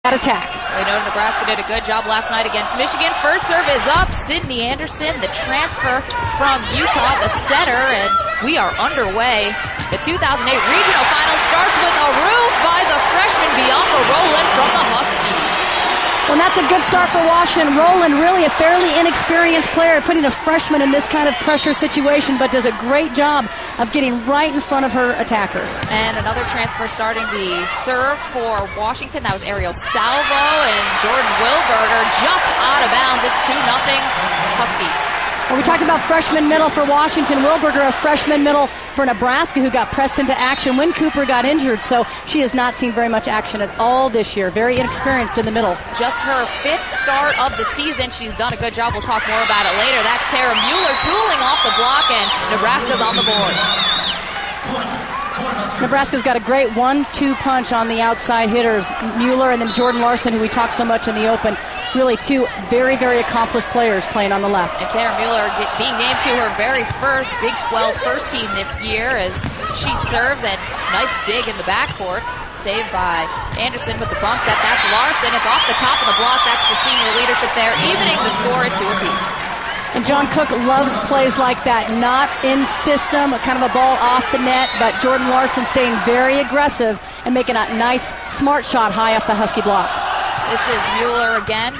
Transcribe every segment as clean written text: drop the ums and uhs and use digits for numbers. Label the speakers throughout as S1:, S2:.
S1: That attack.
S2: We know Nebraska did a good job last night against Michigan. First serve is up. Sydney Anderson, the transfer from Utah, the setter, and we are underway. The 2008 regional final starts with a roof by the freshman Bianca Rowland from the Huskies.
S1: Well, that's a good start for Washington. Rowland, really a fairly inexperienced player, putting a freshman in this kind of pressure situation, but does a great job of getting right in front of her attacker.
S2: And another transfer starting the serve for Washington. That was Ariel Salvo, and Jordan Wilberger just out of bounds. It's 2-0 Huskies.
S1: Well, we talked about freshman middle for Washington. Wilberger, a freshman middle for Nebraska, who got pressed into action when Cooper got injured. So she has not seen very much action at all this year. Very inexperienced in the middle.
S2: Just her 5th start of the season. She's done a good job. We'll talk more about it later. That's Tara Mueller tooling off the block, and Nebraska's on the board.
S1: Nebraska's got a great 1-2 punch on the outside hitters. Mueller and then Jordan Larson, who we talked so much in the open. Really two very, very accomplished players playing on the left.
S2: And Tara Mueller being named to her very first Big 12 first team this year as she serves, and nice dig in the backcourt. Saved by Anderson with the bump set. That's Larson. It's off the top of the block. That's the senior leadership there, evening the score at 2 apiece.
S1: And John Cook loves plays like that, not in system, kind of a ball off the net, but Jordan Larson staying very aggressive and making a nice, smart shot high off the Husky block.
S2: This is Mueller again.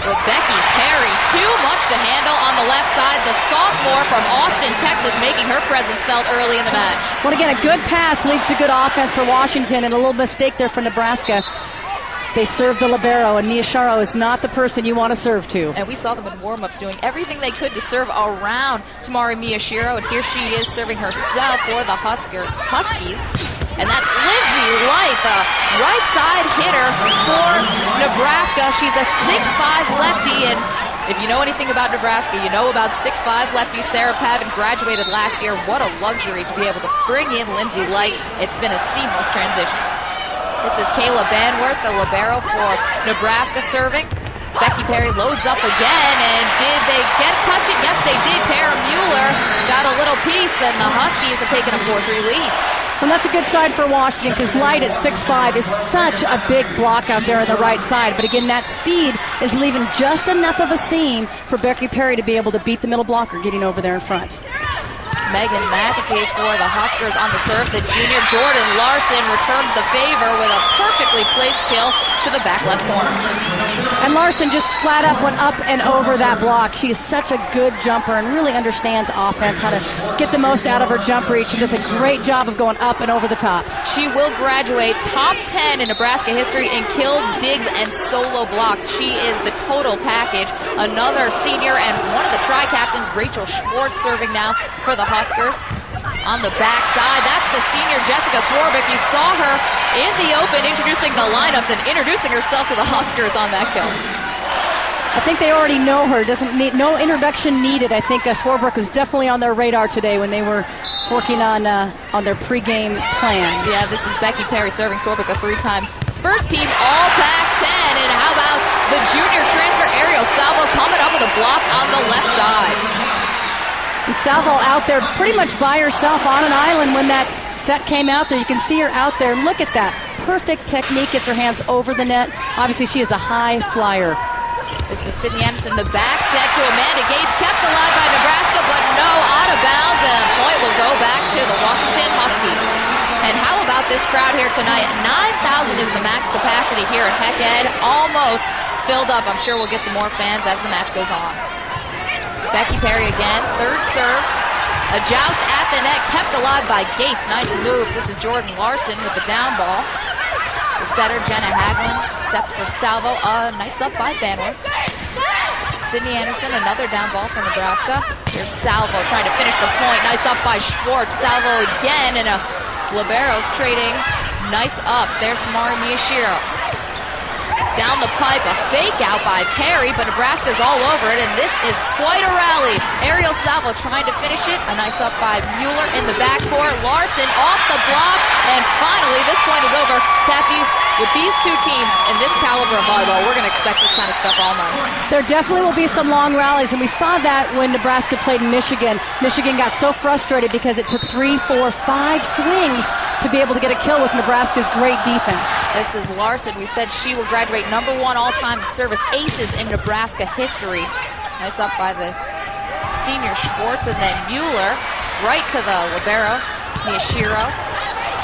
S2: With Becky Perry, too much to handle on the left side. The sophomore from Austin, Texas, making her presence felt early in the match.
S1: Well, again, a good pass leads to good offense for Washington, and a little mistake there for Nebraska. They serve the libero, and Miyashiro is not the person you want to serve to.
S2: And we saw them in warm-ups doing everything they could to serve around Tamari Miyashiro, and here she is serving herself for the Huskies. And that's Lindsay Light, the right side hitter for Nebraska. She's a 6'5 lefty, and if you know anything about Nebraska, you know about 6'5 lefty. Sarah Pavin graduated last year. What a luxury to be able to bring in Lindsay Light. It's been a seamless transition. This is Kayla Banworth, the libero for Nebraska, serving. Becky Perry loads up again, and did they get touching? Yes, they did. Tara Mueller got a little piece, and the Huskies have taken a 4-3 lead.
S1: Well, that's a good side for Washington, because Light at 6'5 is such a big block out there on the right side. But again, that speed is leaving just enough of a seam for Becky Perry to be able to beat the middle blocker getting over there in front.
S2: Megan McAfee for the Huskers on the serve. The junior Jordan Larson returns the favor with a perfectly placed kill to the back left corner.
S1: And Larson just flat up went up and over that block. She is such a good jumper and really understands offense, how to get the most out of her jump reach. She does a great job of going up and over the top.
S2: She will graduate top 10 in Nebraska history in kills, digs, and solo blocks. She is the total package. Another senior and one of the tri-captains, Rachel Schwartz, serving now for the Huskers. On the backside, that's the senior Jessica Swarbrick. You saw her in the open introducing the lineups and introducing herself to the Huskers on that kill.
S1: I think they already know her. Doesn't need no introduction needed. I think Swarbrick was definitely on their radar today when they were working on their pregame plan.
S2: Yeah, this is Becky Perry serving Swarbrick, a 3-time first team all Pac-10. And how about the junior transfer Ariel Salvo coming up with a block on the left side.
S1: And Salvo out there pretty much by herself on an island when that set came out there. You can see her out there. Look at that. Perfect technique. Gets her hands over the net. Obviously, she is a high flyer.
S2: This is Sydney Anderson. The back set to Amanda Gates. Kept alive by Nebraska, but no, out of bounds. And a point will go back to the Washington Huskies. And how about this crowd here tonight? 9,000 is the max capacity here at Heck Ed. Almost filled up. I'm sure we'll get some more fans as the match goes on. Becky Perry again, third serve. A joust at the net, kept alive by Gates. Nice move. This is Jordan Larson with the down ball. The setter, Jenna Haglund, sets for Salvo. Nice up by Banworth. Sydney Anderson, another down ball for Nebraska. Here's Salvo trying to finish the point. Nice up by Schwartz. Salvo again, and a libero's trading. Nice ups. There's Tamari Miyashiro. Down the pipe, a fake out by Perry, but Nebraska's all over it, and this is quite a rally. Ariel Salvo trying to finish it. A nice up by Mueller in the backcourt. Larson off the block, and finally this point is over. Kathy, with these two teams and this caliber of volleyball, we're going to expect this kind of stuff all night.
S1: There definitely will be some long rallies, and we saw that when Nebraska played Michigan. Michigan got so frustrated because it took 3, 4, 5 swings to be able to get a kill with Nebraska's great defense.
S2: This is Larson. We said she will graduate #1 all-time service aces in Nebraska history. Nice up by the senior Schwartz, and then Mueller right to the libero, Miyashiro.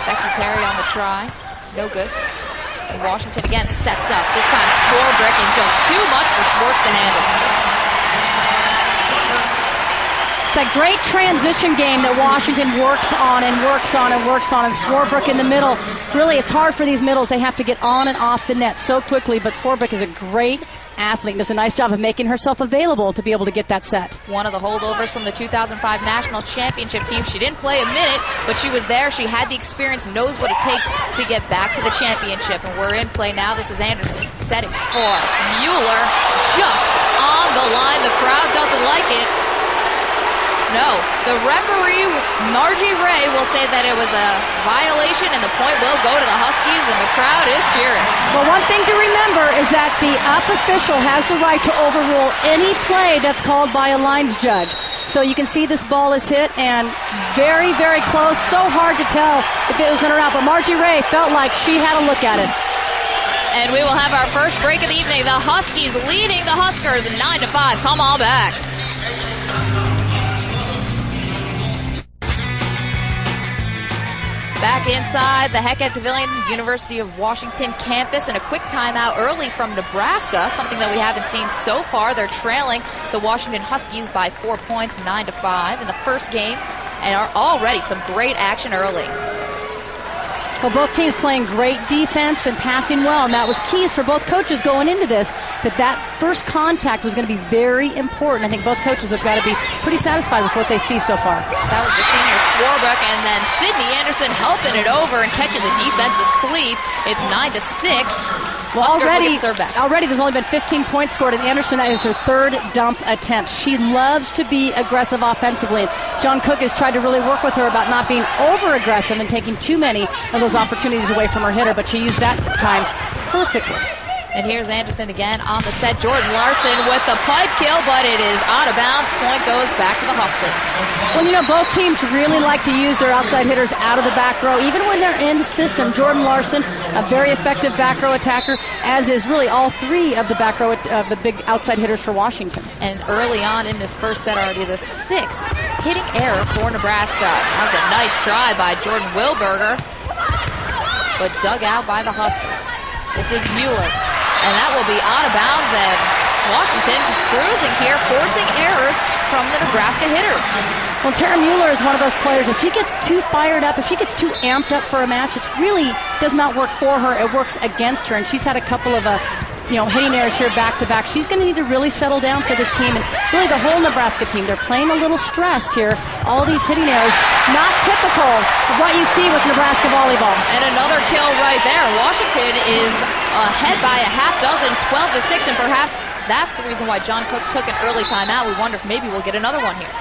S2: Becky Perry on the try. No good. And Washington again sets up. This time score brick, and just too much for Schwartz to handle.
S1: It's a great transition game that Washington works on and works on and works on. And Swarbrick in the middle. Really, it's hard for these middles. They have to get on and off the net so quickly. But Swarbrick is a great athlete. Does a nice job of making herself available to be able to get that set.
S2: One of the holdovers from the 2005 National Championship team. She didn't play a minute, but she was there. She had the experience, knows what it takes to get back to the championship. And we're in play now. This is Anderson setting for Mueller. Just on the line. The crowd doesn't like it. No, the referee, Margie Ray, will say that it was a violation and the point will go to the Huskies, and the crowd is cheering.
S1: Well, one thing to remember is that the up official has the right to overrule any play that's called by a lines judge. So you can see this ball is hit, and very, very close. So hard to tell if it was in or out, but Margie Ray felt like she had a look at it.
S2: And we will have our first break of the evening. The Huskies leading the Huskers 9-5. Come on back. Back inside the Heckett Pavilion, University of Washington campus, and a quick timeout early from Nebraska, something that we haven't seen so far. They're trailing the Washington Huskies by 4 points, 9-5 in the first game, and are already some great action early.
S1: Well, both teams playing great defense and passing well, and that was keys for both coaches going into this, that first contact was going to be very important. I think both coaches have got to be pretty satisfied with what they see so far.
S2: That was the senior Swarbrick, and then Sydney Anderson helping it over and catching the defense asleep. It's 9-6.
S1: Well, already there's only been 15 points scored, and Anderson is her third dump attempt. She loves to be aggressive offensively. John Cook has tried to really work with her about not being over-aggressive and taking too many of those opportunities away from her hitter, but she used that time perfectly.
S2: And here's Anderson again on the set. Jordan Larson with the pipe kill, but it is out of bounds. Point goes back to the Huskers.
S1: Well, you know, both teams really like to use their outside hitters out of the back row, even when they're in the system. Jordan Larson, a very effective back row attacker, as is really all three of the back row of the big outside hitters for Washington.
S2: And early on in this first set, already the 6th hitting error for Nebraska. That was a nice try by Jordan Wilberger, but dug out by the Huskers. This is Mueller. And that will be out of bounds, and Washington is cruising here, forcing errors from the Nebraska hitters.
S1: Well, Tara Mueller is one of those players, if she gets too fired up, if she gets too amped up for a match, it really does not work for her. It works against her, and she's had a couple of hitting errors here back-to-back. She's going to need to really settle down for this team, and really the whole Nebraska team. They're playing a little stressed here. All these hitting errors, not typical of what you see with Nebraska volleyball.
S2: And another kill right there. Washington is ahead by a half dozen, 12-6, and perhaps that's the reason why John Cook took an early timeout. We wonder if maybe we'll get another one here.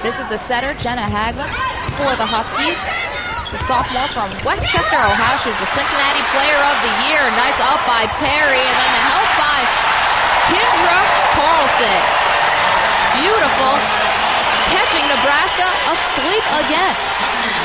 S2: This is the setter, Jenna Hagler, for the Huskies. The sophomore from Westchester, Ohio. She was the Cincinnati Player of the Year. Nice up by Perry, and then the help by Kendra Carlson. Beautiful. Catching Nebraska asleep again.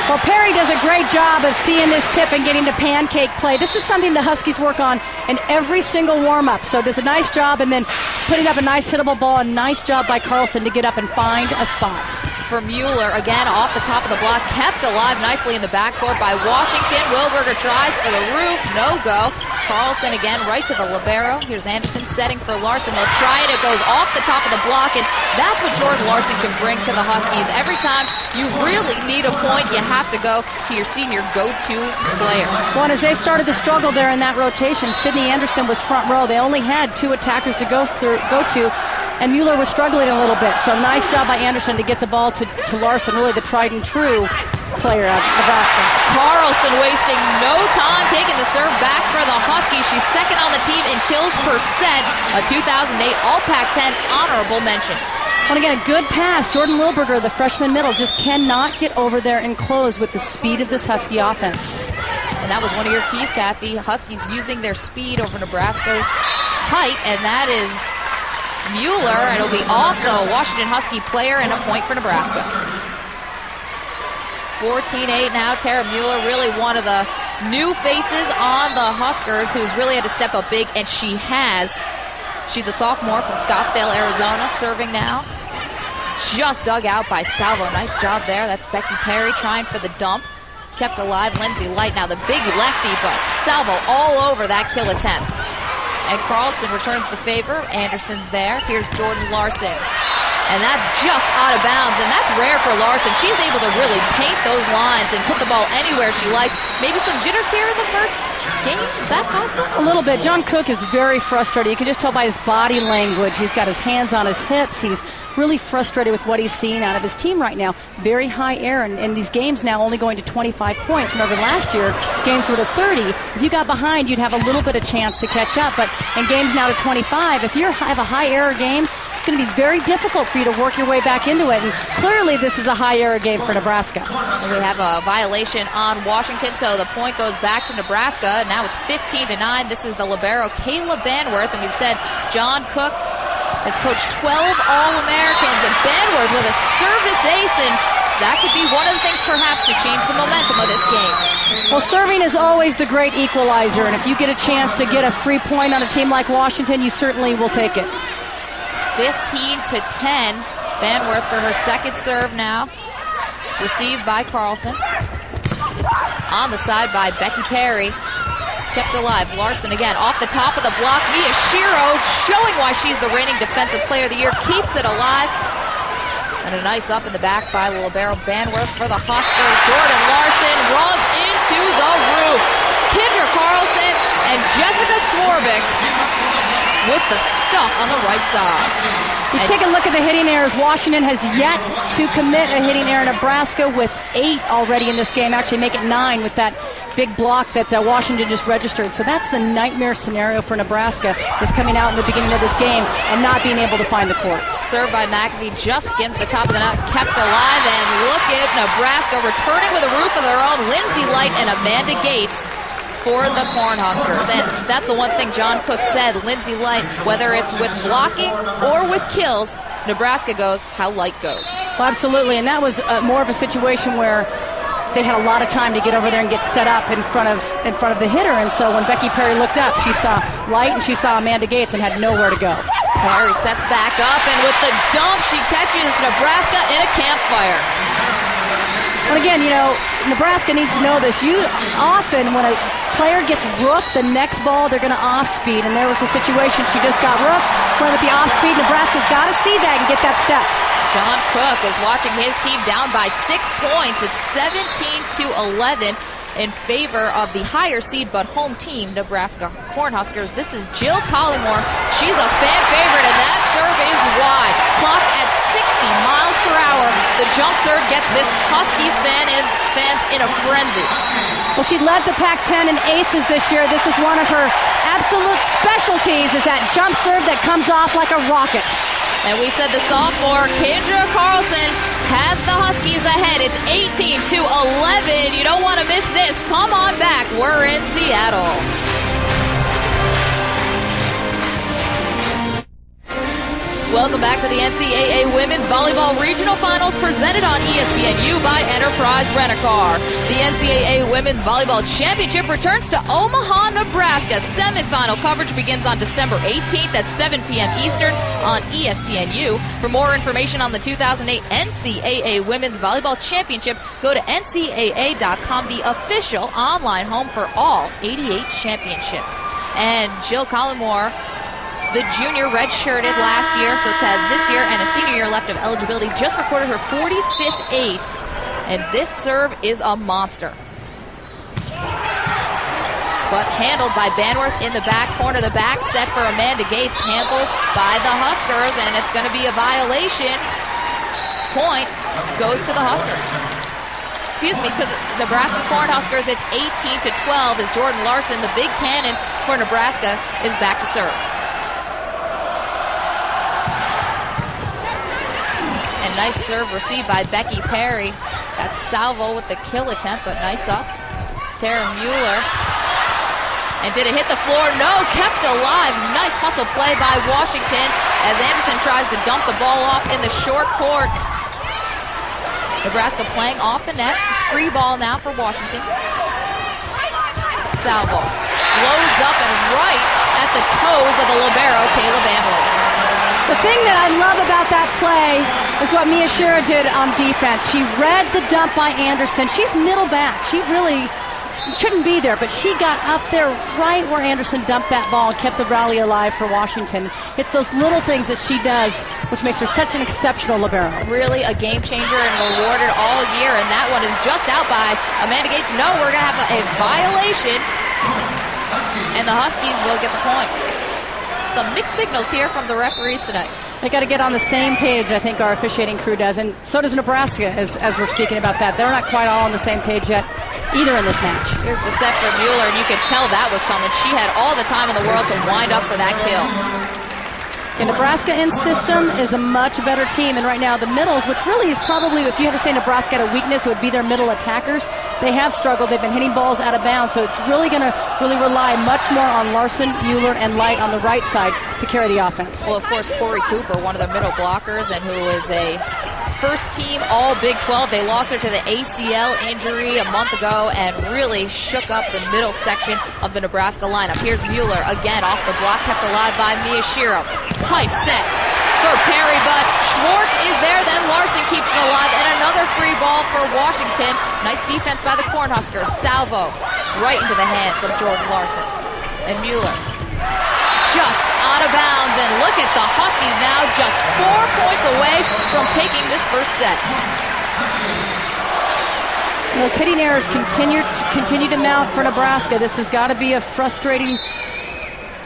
S1: Well, Perry does a great job of seeing this tip and getting the pancake play. This is something the Huskies work on in every single warm-up. So does a nice job, and then putting up a nice hittable ball. A nice job by Carlson to get up and find a spot.
S2: For Mueller, again off the top of the block, kept alive nicely in the backcourt by Washington. Wilberger tries for the roof, no go. Carlson again right to the libero. Here's Anderson setting for Larson. They'll try it. It goes off the top of the block, and that's what Jordan Larson can bring to the Huskies. Every time you really need a point, you have to go to your senior go-to player.
S1: Well, and as they started to struggle there in that rotation, Sydney Anderson was front row. They only had 2 attackers to go to, and Mueller was struggling a little bit. So nice job by Anderson to get the ball to Larson, really the tried and true player of Nebraska.
S2: Carlson wasting no time, taking the serve back for the Huskies. She's second on the team in kills per set, a 2008 All-Pac-10 honorable mention.
S1: And again, a good pass. Jordan Wilberger, the freshman middle, just cannot get over there and close with the speed of this Husky offense.
S2: And that was one of your keys, Kathy. Huskies using their speed over Nebraska's height, and that is Mueller. It'll be off the Washington Husky player and a point for Nebraska. 14-8 now. Tara Mueller, really one of the new faces on the Huskers who's really had to step up big, and she has. She's a sophomore from Scottsdale, Arizona, serving now. Just dug out by Salvo. Nice job there. That's Becky Perry trying for the dump. Kept alive Lindsay Light. Now the big lefty, but Salvo all over that kill attempt. And Carlson returns the favor. Anderson's there. Here's Jordan Larson. And that's just out of bounds, and that's rare for Larson. She's able to really paint those lines and put the ball anywhere she likes. Maybe some jitters here in the first game? Is that possible?
S1: A little bit. John Cook is very frustrated. You can just tell by his body language. He's got his hands on his hips. He's really frustrated with what he's seeing out of his team right now. Very high error, and these games now only going to 25 points. Remember, last year, games were to 30. If you got behind, you'd have a little bit of chance to catch up. But in games now to 25, if you have a high error game, it's going to be very difficult for you to work your way back into it. And clearly, this is a high error game for Nebraska.
S2: We have a violation on Washington, so the point goes back to Nebraska. Now it's 15-9. This is the libero, Kayla Banworth. And we said John Cook has coached 12 All-Americans, and Banworth with a service ace, and that could be one of the things perhaps to change the momentum of this game.
S1: Well, serving is always the great equalizer, and if you get a chance to get a free point on a team like Washington, you certainly will take it.
S2: 15-10. Banworth for her second serve now. Received by Carlson. On the side by Becky Perry. Kept alive. Larson again off the top of the block. Mia Shiro showing why she's the reigning Defensive Player of the Year. Keeps it alive. And a nice up in the back by the libero Banworth for the Huskers. Jordan Larson runs into the roof. Kendra Carlson and Jessica Swarbrick with the stuff on the right side.
S1: You take a look at the hitting errors. Washington has yet to commit a hitting error. Nebraska with 8 already in this game. Actually make it 9 with that big block that Washington just registered. So that's the nightmare scenario for Nebraska, is coming out in the beginning of this game and not being able to find the court.
S2: Served by McAfee, just skims the top of the net, kept alive, and look at Nebraska returning with a roof of their own. Lindsay Light and Amanda Gates for the Cornhuskers. And that's the one thing John Cook said. Lindsay Light, whether it's with blocking or with kills, Nebraska goes how Light goes.
S1: Well, absolutely, and that was more of a situation where they had a lot of time to get over there and get set up in front of the hitter. And so when Becky Perry looked up, she saw Light and she saw Amanda Gates and had nowhere to go.
S2: Perry sets back up, and with the dump, she catches Nebraska in a campfire.
S1: But again, Nebraska needs to know this. Often when a player gets roofed, the next ball they're going to off-speed. And there was a situation, she just got roofed, went with the off-speed. Nebraska's got to see that and get that step.
S2: John Cook is watching his team down by 6 points. It's 17-11 in favor of the higher seed but home team, Nebraska Cornhuskers. This is Jill Collymore. She's a fan favorite, and that serve is wide. Clock at 60 miles per hour. The jump serve gets this Huskies fans in a frenzy.
S1: Well, she led the Pac-10 in aces this year. This is one of her absolute specialties, is that jump serve that comes off like a rocket.
S2: And we said the sophomore, Kendra Carlson, has the Huskies ahead. It's 18-11. You don't want to miss this. Come on back. We're in Seattle. Welcome back to the NCAA Women's Volleyball Regional Finals, presented on ESPNU by Enterprise Rent-A-Car. The NCAA Women's Volleyball Championship returns to Omaha, Nebraska. Semifinal coverage begins on December 18th at 7 p.m. Eastern on ESPNU. For more information on the 2008 NCAA Women's Volleyball Championship, go to ncaa.com, the official online home for all 88 championships. And Jill Collymore, the junior, redshirted last year, so has this year and a senior year left of eligibility, just recorded her 45th ace, and this serve is a monster. But handled by Banworth in the back corner. The back set for Amanda Gates, handled by the Huskers, and it's going to be a violation. Point goes to the Huskers. To the Nebraska Cornhuskers. It's 18-12 as Jordan Larson, the big cannon for Nebraska, is back to serve. And nice serve received by Becky Perry. That's Salvo with the kill attempt, but nice up. Tara Mueller. And did it hit the floor? No, kept alive. Nice hustle play by Washington as Anderson tries to dump the ball off in the short court. Nebraska playing off the net. Free ball now for Washington. Salvo loads up and right at the toes of the libero, Caleb Amler.
S1: The thing that I love about that play is what Mia Shira did on defense. She read the dump by Anderson. She's middle back. She really shouldn't be there, but she got up there right where Anderson dumped that ball and kept the rally alive for Washington. It's those little things that she does which makes her such an exceptional libero.
S2: Really a game changer and rewarded all year, and that one is just out by Amanda Gates. No, we're going to have a violation, and the Huskies will get the point. Some mixed signals here from the referees tonight.
S1: They got to get on the same page, I think our officiating crew does, and so does Nebraska as we're speaking about that. They're not quite all on the same page yet either in this match.
S2: Here's the set for Mueller, and you could tell that was coming. She had all the time in the world to wind up for that kill.
S1: And Nebraska in system is a much better team, and right now the middles, which really is probably, if you had to say Nebraska had a weakness, it would be their middle attackers. They have struggled. They've been hitting balls out of bounds, so it's really going to rely much more on Larson, Mueller, and Light on the right side to carry the offense.
S2: Well, of course, Corey Cooper, one of their middle blockers, and who is a first-team All Big 12. They lost her to the ACL injury a month ago and really shook up the middle section of the Nebraska lineup. Here's Mueller again off the block, kept alive by Mia Shira. Pipe set for Perry, but Schwartz is there, then Larson keeps it alive, and another free ball for Washington. Nice defense by the Cornhuskers. Salvo right into the hands of Jordan Larson. And Mueller just out of bounds, and look at the Huskies now just 4 points away from taking this first set.
S1: Those hitting errors continue to mount for Nebraska. This has got to be a frustrating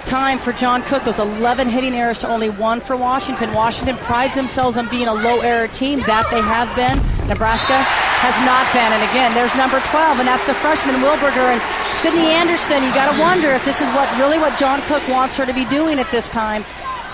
S1: time for John Cook. Those 11 hitting errors to only 1 for Washington. Washington prides themselves on being a low error team. That they have been. Nebraska has not been. And again, there's number 12, and that's the freshman Wilberger. And Sydney Anderson, you got to wonder if this is what John Cook wants her to be doing at this time.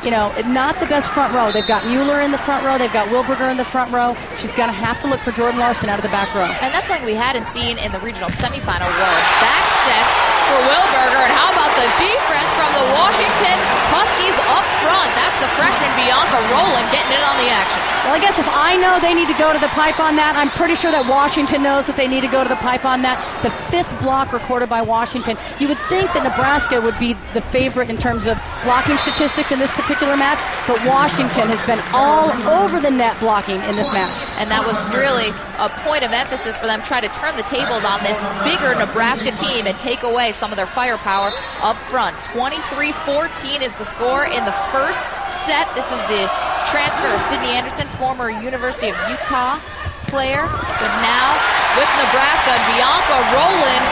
S1: You know, not the best front row. They've got Mueller in the front row. They've got Wilberger in the front row. She's going to have to look for Jordan Larson out of the back row.
S2: And that's something we hadn't seen in the regional semifinal row. Back sets for Wilberger. And how about the defense from the Washington Huskies up front? That's the freshman Bianca Rowland getting in on the action.
S1: Well, I guess if I know they need to go to the pipe on that, I'm pretty sure that Washington knows that they need to go to the pipe on that. The 5th block recorded by Washington. You would think that Nebraska would be the favorite in terms of blocking statistics in this particular match, but Washington has been all over the net blocking in this match.
S2: And that was really a point of emphasis for them, trying to turn the tables on this bigger Nebraska team and take away some of their firepower up front. 23-14 is the score in the first set. This is the transfer of Sydney Anderson, former University of Utah player, but now with Nebraska. Bianca Rowland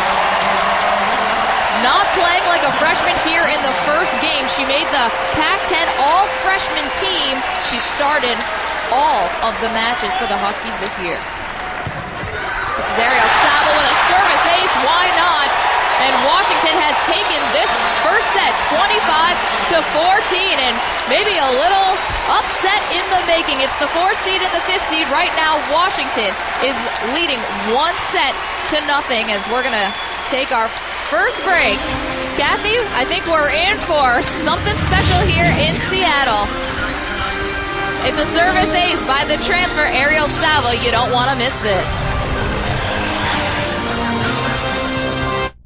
S2: not playing like a freshman here in the first game. She made the Pac-10 all-freshman team. She started all of the matches for the Huskies this year. This is Ariel Salvo with a service ace. Why not? And Washington has taken this first set 25-14, and maybe a little upset in the making. It's the 4th seed and the 5th seed. Right now, Washington is leading 1-0 as we're going to take our first break. Kathy, I think we're in for something special here in Seattle. It's a service ace by the transfer Ariel Salvo. You don't want to miss this.